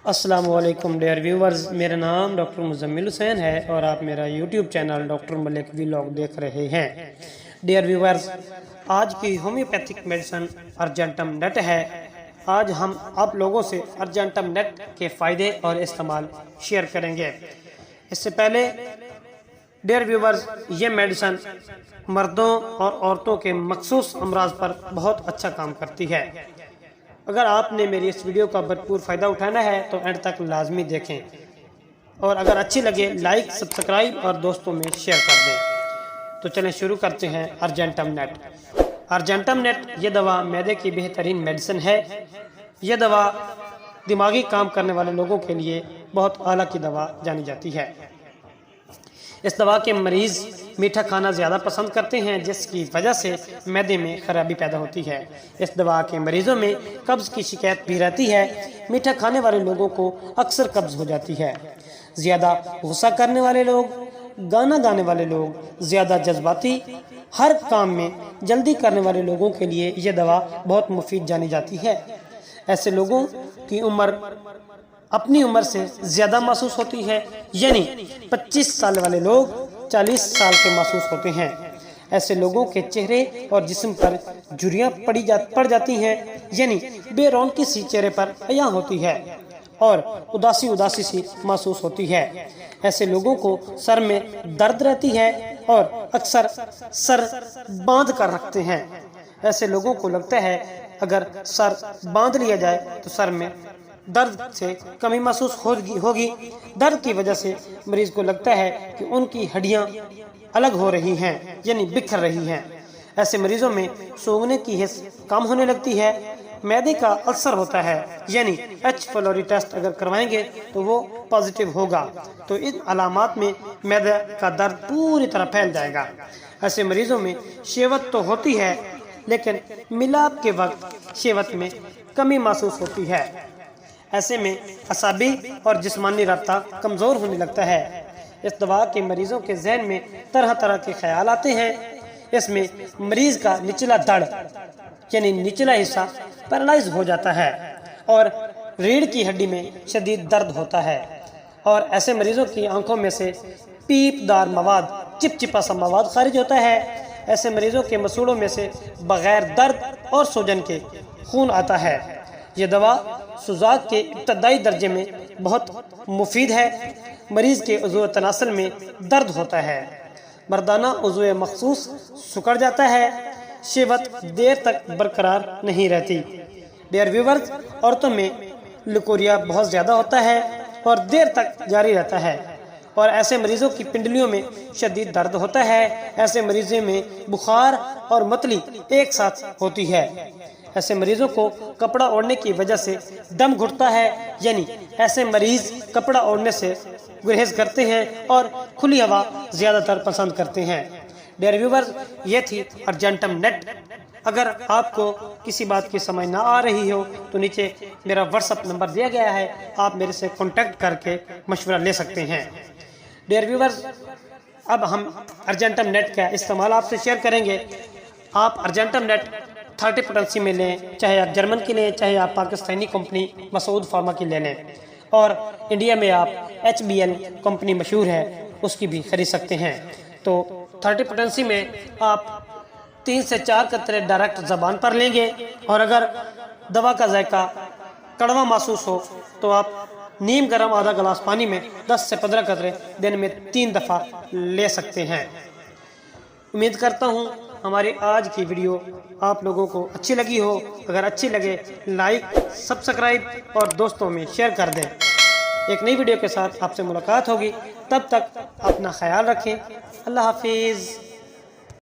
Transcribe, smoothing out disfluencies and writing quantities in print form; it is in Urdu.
السلام علیکم ڈیئر ویورز، میرا نام ڈاکٹر مزمل حسین ہے اور آپ میرا یوٹیوب چینل ڈاکٹر ملک ولاگ دیکھ رہے ہیں۔ ڈیئر ویورز، آج کی ہومیوپیتھک میڈیسن ارجنٹم نیٹ ہے۔ آج ہم آپ لوگوں سے ارجنٹم نیٹ کے فائدے اور استعمال شیئر کریں گے۔ اس سے پہلے ڈیئر ویورز، یہ میڈیسن مردوں اور عورتوں کے مخصوص امراض پر بہت اچھا کام کرتی ہے۔ اگر آپ نے میری اس ویڈیو کا بھرپور فائدہ اٹھانا ہے تو اینڈ تک لازمی دیکھیں، اور اگر اچھی لگے لائک، سبسکرائب اور دوستوں میں شیئر کر دیں۔ تو چلیں شروع کرتے ہیں۔ ارجنٹم نیٹ۔ ارجنٹم نیٹ یہ دوا معدے کی بہترین میڈیسن ہے۔ یہ دوا دماغی کام کرنے والے لوگوں کے لیے بہت اعلیٰ کی دوا جانی جاتی ہے۔ اس دوا کے مریض میٹھا کھانا زیادہ پسند کرتے ہیں، جس کی وجہ سے معدے میں خرابی پیدا ہوتی ہے۔ اس دوا کے مریضوں میں قبض کی شکایت بھی رہتی ہے۔ میٹھا کھانے والے لوگوں کو اکثر قبض ہو جاتی ہے۔ زیادہ غصہ کرنے والے لوگ، گانا گانے والے لوگ، زیادہ جذباتی، ہر کام میں جلدی کرنے والے لوگوں کے لیے یہ دوا بہت مفید جانی جاتی ہے۔ ایسے لوگوں کی عمر اپنی عمر سے زیادہ محسوس ہوتی ہے، یعنی 25 سال والے لوگ 40 سال کے محسوس ہوتے ہیں۔ ایسے لوگوں کے چہرے اور جسم پر جھریاں پڑ جاتی ہیں، یعنی بے رونقی سی چہرے پر عیاں ہوتی ہے اور اداسی سی محسوس ہوتی ہے۔ ایسے لوگوں کو سر میں درد رہتی ہے اور اکثر سر باندھ کر رکھتے ہیں۔ ایسے لوگوں کو لگتا ہے اگر سر باندھ لیا جائے تو سر میں درد سے کمی محسوس ہوگی۔ درد کی وجہ سے مریض کو لگتا ہے کہ ان کی ہڈیاں الگ ہو رہی ہیں، یعنی بکھر رہی ہیں۔ ایسے مریضوں میں سونگنے کی حس کم ہونے لگتی ہے۔ معدے کا السر ہوتا ہے، یعنی ایچ فلوری ٹیسٹ اگر کروائیں گے تو وہ پازیٹیو ہوگا، تو ان علامات میں معدے کا درد پوری طرح پھیل جائے گا۔ ایسے مریضوں میں شہوت تو ہوتی ہے، لیکن ملاپ کے وقت شہوت میں کمی محسوس ہوتی ہے۔ ایسے میں اعصابی اور جسمانی رابطہ کمزور ہونے لگتا ہے۔ اس دوا کے مریضوں کے ذہن میں طرح طرح کے خیال آتے ہیں۔ اس میں مریض کا نچلا دڑ، یعنی نچلا حصہ پیرالائز ہو جاتا ہے اور ریڑھ کی ہڈی میں شدید درد ہوتا ہے، اور ایسے مریضوں کی آنکھوں میں سے پیپ دار مواد، چپچپا سا مواد خارج ہوتا ہے۔ ایسے مریضوں کے مسوڑوں میں سے بغیر درد اور سوجن کے خون آتا ہے۔ یہ دوا سوزاک کے ابتدائی درجے میں بہت مفید ہے۔ مریض کے عضو تناسل میں درد ہوتا ہے، مردانہ عضو مخصوص سکڑ جاتا ہے، شہوت دیر تک برقرار نہیں رہتی۔ ڈیئر ویورز، عورتوں میں لکوریا بہت زیادہ ہوتا ہے اور دیر تک جاری رہتا ہے، اور ایسے مریضوں کی پنڈلیوں میں شدید درد ہوتا ہے۔ ایسے مریضوں میں بخار اور متلی ایک ساتھ ہوتی ہے۔ ایسے مریضوں کو کپڑا اوڑھنے کی وجہ سے دم گھٹتا ہے، یعنی ایسے مریض کپڑا اوڑھنے سے گریز کرتے ہیں اور کھلی ہوا زیادہ تر پسند کرتے ہیں۔ ڈیئر ویورز، یہ تھی ارجنٹم نیٹ۔ اگر آپ کو کسی بات کی سمجھ نہ آ رہی ہو تو نیچے میرا واٹس ایپ نمبر دیا گیا ہے، آپ میرے سے کانٹیکٹ کر کے مشورہ لے سکتے ہیں۔ ڈیئر ویورز، اب ہم ارجنٹم نیٹ کا استعمال آپ سے شیئر کریں گے۔ آپ ارجنٹم نیٹ 30 پوٹنسی میں لیں، چاہے آپ جرمن کی لیں، چاہے آپ پاکستانی کمپنی مسعود فارما کی لے لیں، اور انڈیا میں آپ HBL کمپنی مشہور ہے، اس کی بھی خرید سکتے ہیں۔ تو 30 پوٹنسی میں آپ 3 سے 4 قطرے ڈائریکٹ زبان پر لیں گے، اور اگر دوا کا ذائقہ کڑوا محسوس ہو تو آپ نیم گرم آدھا گلاس پانی میں 10 سے 15 قطرے دن میں 3 دفعہ لے سکتے ہیں۔ امید کرتا ہوں ہماری آج کی ویڈیو آپ لوگوں کو اچھی لگی ہو۔ اگر اچھی لگے لائک، سبسکرائب اور دوستوں میں شیئر کر دیں۔ ایک نئی ویڈیو کے ساتھ آپ سے ملاقات ہوگی، تب تک اپنا خیال رکھیں۔ اللہ حافظ۔